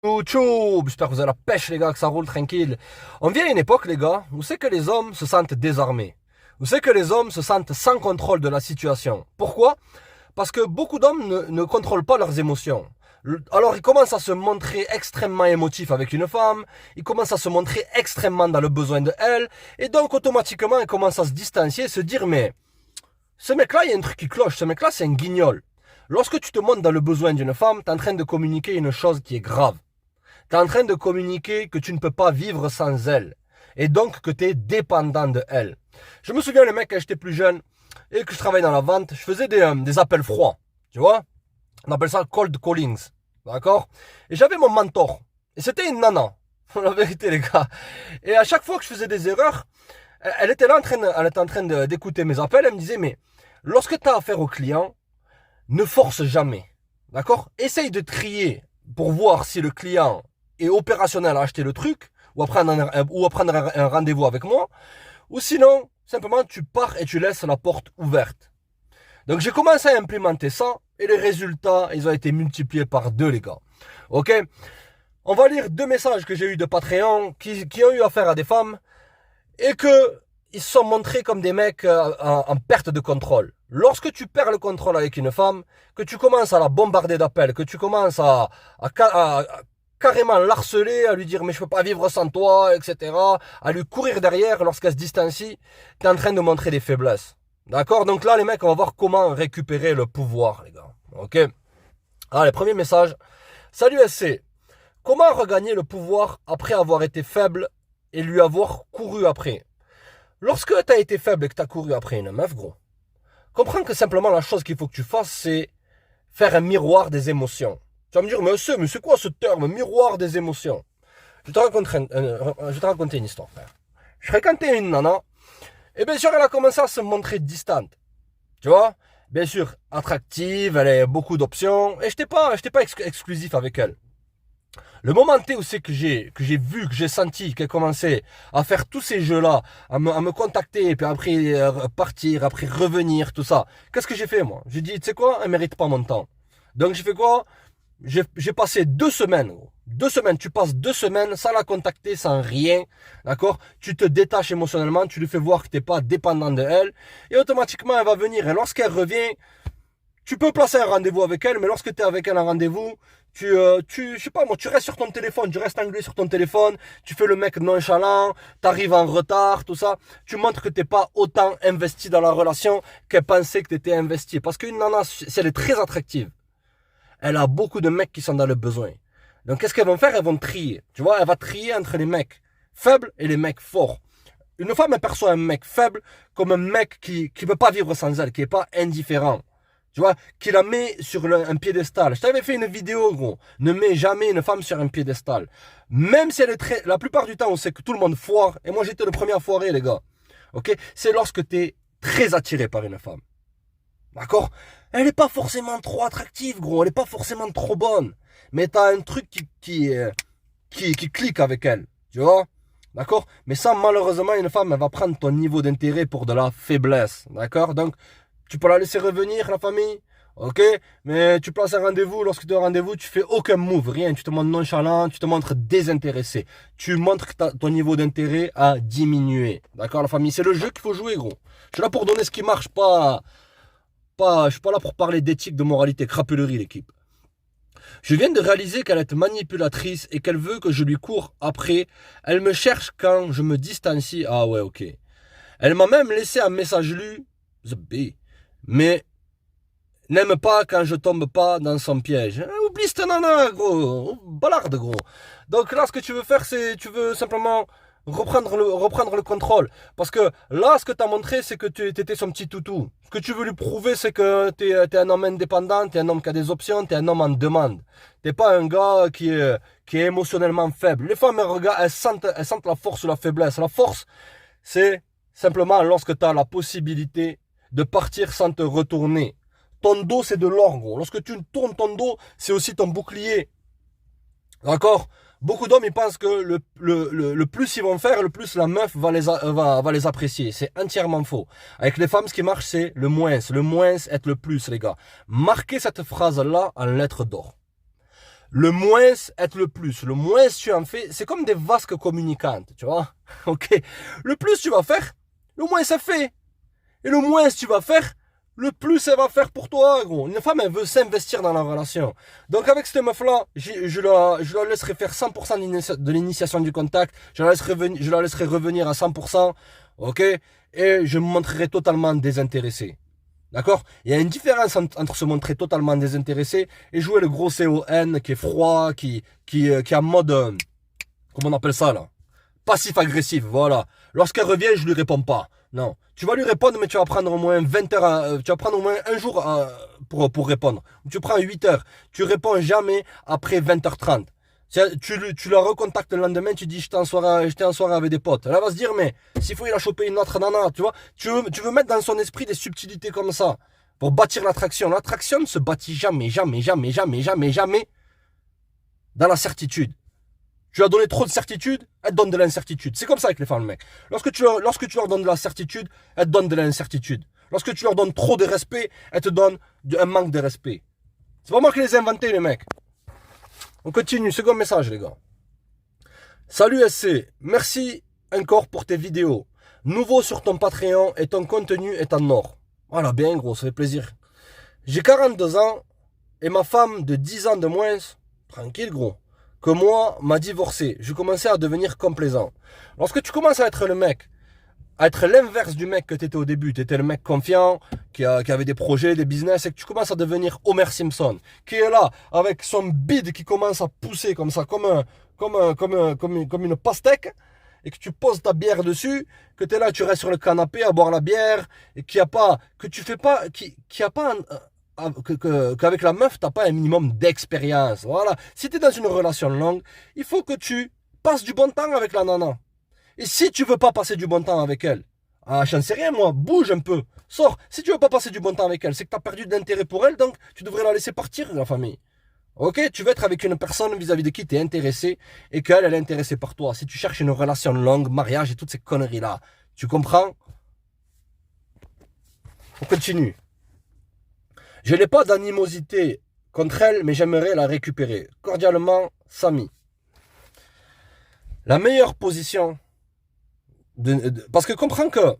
Tchou, j'espère que vous avez la pêche les gars, que ça roule tranquille. On vit à une époque les gars, où c'est que les hommes se sentent désarmés. Où c'est que les hommes se sentent sans contrôle de la situation. Pourquoi? Parce que beaucoup d'hommes ne contrôlent pas leurs émotions. Alors ils commencent à se montrer extrêmement émotifs avec une femme, ils commencent à se montrer extrêmement dans le besoin de elle, et donc automatiquement ils commencent à se distancier, se dire mais ce mec-là il y a un truc qui cloche, ce mec-là c'est un guignol. Lorsque tu te montres dans le besoin d'une femme, tu es en train de communiquer une chose qui est grave. Tu es en train de communiquer que tu ne peux pas vivre sans elle. Et donc que tu es dépendant de elle. Je me souviens, le mec, quand j'étais plus jeune et que je travaillais dans la vente, je faisais des appels froids. Tu vois? On appelle ça cold callings. D'accord? Et j'avais mon mentor. Et c'était une nana. La vérité, les gars. Et à chaque fois que je faisais des erreurs, elle était là elle était en train d'écouter mes appels. Elle me disait, mais lorsque tu as affaire au client, ne force jamais. D'accord? Essaye de trier pour voir si le client est opérationnel à acheter le truc ou à prendre un rendez-vous avec moi, ou sinon, simplement, tu pars et tu laisses la porte ouverte. Donc, j'ai commencé à implémenter ça et les résultats, ils ont été multipliés par 2, les gars. Ok? On va lire 2 messages que j'ai eu de Patreon qui ont eu affaire à des femmes et que ils se sont montrés comme des mecs en perte de contrôle. Lorsque tu perds le contrôle avec une femme, que tu commences à la bombarder d'appels, que tu commences à carrément l'harceler, à lui dire mais je peux pas vivre sans toi, etc., à lui courir derrière lorsqu'elle se distancie, tu es en train de montrer des faiblesses. D'accord? Donc là, les mecs, on va voir comment récupérer le pouvoir, les gars. Ok? Allez, premier message. Salut SC. Comment regagner le pouvoir après avoir été faible et lui avoir couru après? Lorsque tu as été faible et que tu as couru après une meuf, gros, comprends que simplement la chose qu'il faut que tu fasses, c'est faire un miroir des émotions. Tu vas me dire, mais c'est quoi ce terme, miroir des émotions? Je vais te raconter une histoire, frère. Je fréquentais une nana, et bien sûr, elle a commencé à se montrer distante. Tu vois? Bien sûr, attractive, elle a beaucoup d'options, et je n'étais pas exclusif avec elle. Le moment T où c'est que j'ai vu, que j'ai senti qu'elle commençait à faire tous ces jeux-là, à me contacter, puis après partir, après revenir, tout ça. Qu'est-ce que j'ai fait, moi? J'ai dit, tu sais quoi, elle mérite pas mon temps. Donc j'ai fait quoi? J'ai passé 2 semaines, gros. 2 semaines, tu passes 2 semaines sans la contacter, sans rien, d'accord? Tu te détaches émotionnellement, tu lui fais voir que t'es pas dépendant de elle, et automatiquement elle va venir. Et lorsqu'elle revient, tu peux placer un rendez-vous avec elle, mais lorsque tu es avec elle en rendez-vous, je sais pas moi, tu restes sur ton téléphone, tu restes englué sur ton téléphone, tu fais le mec nonchalant, t'arrives en retard, tout ça. Tu montres que t'es pas autant investi dans la relation qu'elle pensait que t'étais investi. Parce qu'une nana, si elle est très attractive, elle a beaucoup de mecs qui sont dans le besoin. Donc qu'est-ce qu'elles vont faire? Elles vont trier. Tu vois, elle va trier entre les mecs faibles et les mecs forts. Une femme, elle perçoit un mec faible comme un mec qui veut pas vivre sans elle, qui est pas indifférent. Tu vois, qui la met sur un piédestal. Je t'avais fait une vidéo, gros. Ne mets jamais une femme sur un piédestal. Même si elle est très... La plupart du temps, on sait que tout le monde foire. Et moi, j'étais le premier à foirer, les gars. Ok? C'est lorsque tu es très attiré par une femme. D'accord? Elle n'est pas forcément trop attractive, gros. Elle n'est pas forcément trop bonne. Mais tu as un truc qui clique avec elle. Tu vois? D'accord? Mais ça, malheureusement, une femme, elle va prendre ton niveau d'intérêt pour de la faiblesse. D'accord? Donc, tu peux la laisser revenir, la famille. Ok? Mais tu places un rendez-vous. Lorsque tu as un rendez-vous, tu fais aucun move, rien. Tu te montres nonchalant, tu te montres désintéressé. Tu montres que ton niveau d'intérêt a diminué. D'accord, la famille? C'est le jeu qu'il faut jouer, gros. Je suis là pour donner ce qui marche, je suis pas là pour parler d'éthique, de moralité, crapulerie, l'équipe. Je viens de réaliser qu'elle est manipulatrice et qu'elle veut que je lui cours après. Elle me cherche quand je me distancie. Ah ouais, ok. Elle m'a même laissé un message lu. The B. Mais n'aime pas quand je tombe pas dans son piège. Oublie cette nana, gros. Balarde, gros. Donc là, ce que tu veux faire, c'est tu veux simplement reprendre le contrôle. Parce que là, ce que tu as montré, c'est que tu étais son petit toutou. Ce que tu veux lui prouver, c'est que tu es un homme indépendant, tu es un homme qui a des options, tu es un homme en demande. Tu n'es pas un gars qui est émotionnellement faible. Les femmes, elles sentent la force ou la faiblesse. La force, c'est simplement lorsque tu as la possibilité de partir sans te retourner. Ton dos, c'est de l'or, gros. Lorsque tu tournes ton dos, c'est aussi ton bouclier. D'accord? Beaucoup d'hommes, ils pensent que le plus ils vont faire, le plus la meuf va les apprécier. C'est entièrement faux. Avec les femmes, ce qui marche, c'est le moins. Le moins être le plus, les gars. Marquez cette phrase-là en lettres d'or. le moins être le plus. Le moins tu en fais, c'est comme des vasques communicantes, tu vois. Ok. Le plus tu vas faire, le moins c'est fait. Et le moins tu vas faire, le plus elle va faire pour toi, gros. Une femme, elle veut s'investir dans la relation. Donc avec cette meuf-là, je la laisserai faire 100% de l'initiation du contact. Je la laisserai revenir à 100%. Ok. Et je me montrerai totalement désintéressé. D'accord? Il y a une différence entre se montrer totalement désintéressé et jouer le gros CON qui est froid, qui est en mode, comment on appelle ça là? Passif-agressif, voilà. Lorsqu'elle revient, je lui réponds pas. Non. Tu vas lui répondre, mais tu vas prendre au moins 20 heures, tu vas prendre au moins un jour pour répondre. Tu prends 8 heures. Tu réponds jamais après 20h30. Tu la recontactes le lendemain, tu dis j'étais en soirée avec des potes. Elle va se dire, mais s'il faut il a chopé une autre nana, tu vois. Tu veux mettre dans son esprit des subtilités comme ça pour bâtir l'attraction. L'attraction ne se bâtit jamais dans la certitude. Tu lui as donné trop de certitude, elle te donne de l'incertitude. C'est comme ça avec les femmes, mec. Lorsque tu leur donnes de la certitude, elle te donne de l'incertitude. Lorsque tu leur donnes trop de respect, elle te donne un manque de respect. C'est pas moi qui les ai inventés, les mecs. On continue, second message, les gars. Salut SC, merci encore pour tes vidéos. Nouveau sur ton Patreon et ton contenu est en or. Voilà, bien gros, ça fait plaisir. J'ai 42 ans et ma femme de 10 ans de moins, tranquille gros, que moi m'a divorcé. Je commençais à devenir complaisant. Lorsque tu commences à être le mec, à être l'inverse du mec que tu étais au début, tu étais le mec confiant, qui avait des projets, des business, et que tu commences à devenir Homer Simpson, qui est là, avec son bide qui commence à pousser comme ça, comme une pastèque, et que tu poses ta bière dessus, que tu es là, tu restes sur le canapé à boire la bière, et qu'avec la meuf, t'as pas un minimum d'expérience. Voilà. Si tu es dans une relation longue, il faut que tu passes du bon temps avec la nana. Et si tu veux pas passer du bon temps avec elle, j'en sais rien moi, bouge un peu, sors. Si tu veux pas passer du bon temps avec elle, c'est que tu as perdu d'intérêt pour elle, donc tu devrais la laisser partir, la famille. Ok, tu veux être avec une personne vis-à-vis de qui tu es intéressé et qu'elle, elle est intéressée par toi. Si tu cherches une relation longue, mariage et toutes ces conneries-là, tu comprends? On continue. Je n'ai pas d'animosité contre elle, mais j'aimerais la récupérer. Cordialement, Samy. La meilleure position... parce que comprends que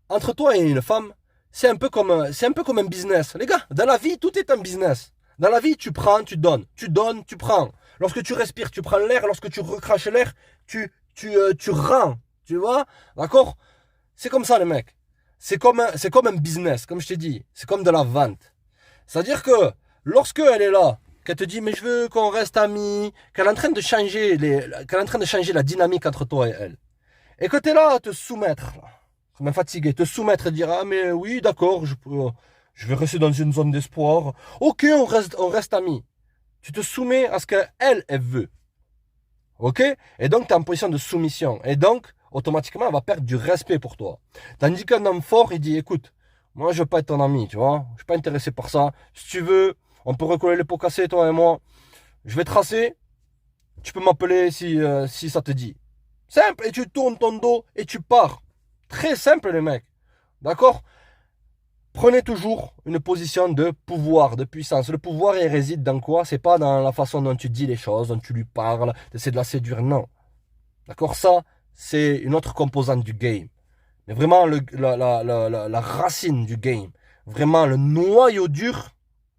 entre toi et une femme, c'est un peu comme un business. Les gars, dans la vie, tout est un business. Dans la vie, tu prends, tu donnes. Tu donnes, tu prends. Lorsque tu respires, tu prends l'air. Lorsque tu recraches l'air, tu rends. Tu vois? D'accord? C'est comme ça, les mecs. C'est comme un business, comme je t'ai dit. C'est comme de la vente. C'est-à-dire que lorsque elle est là, qu'elle te dit mais je veux qu'on reste amis, qu'elle est en train de changer la dynamique entre toi et elle. Et que tu es là à te soumettre, comme un fatigué, te soumettre et dire ah mais oui d'accord, je vais rester dans une zone d'espoir. Ok, on reste amis. Tu te soumets à ce qu'elle veut. Ok? Et donc tu es en position de soumission. Et donc, automatiquement, elle va perdre du respect pour toi. Tandis qu'un homme fort, il dit écoute, moi je veux pas être ton ami, tu vois. Je suis pas intéressé par ça. Si tu veux, on peut recoller les pots cassés, toi et moi. Je vais tracer. Tu peux m'appeler si ça te dit. Simple, et tu tournes ton dos et tu pars. Très simple les mecs. D'accord? Prenez toujours une position de pouvoir, de puissance. Le pouvoir, il réside dans quoi? C'est pas dans la façon dont tu dis les choses, dont tu lui parles, d'essayer de la séduire, non. D'accord? Ça, c'est une autre composante du game. Mais vraiment, la racine du game, vraiment le noyau dur,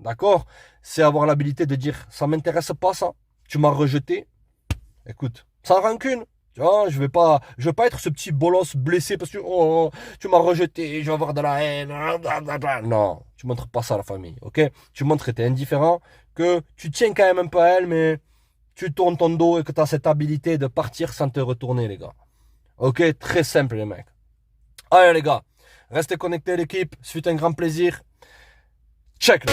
d'accord? C'est avoir l'habilité de dire, ça m'intéresse pas ça, tu m'as rejeté. Écoute, sans rancune. Tu vois, je veux pas être ce petit bolos blessé parce que tu m'as rejeté, je vais avoir de la haine. Non, tu montres pas ça à la famille, ok? Tu montres que tu es indifférent, que tu tiens quand même un peu à elle, mais tu tournes ton dos et que tu as cette habilité de partir sans te retourner, les gars. Ok, très simple, les mecs. Allez, les gars, restez connectés, l'équipe. Ce fut un grand plaisir. Check, là.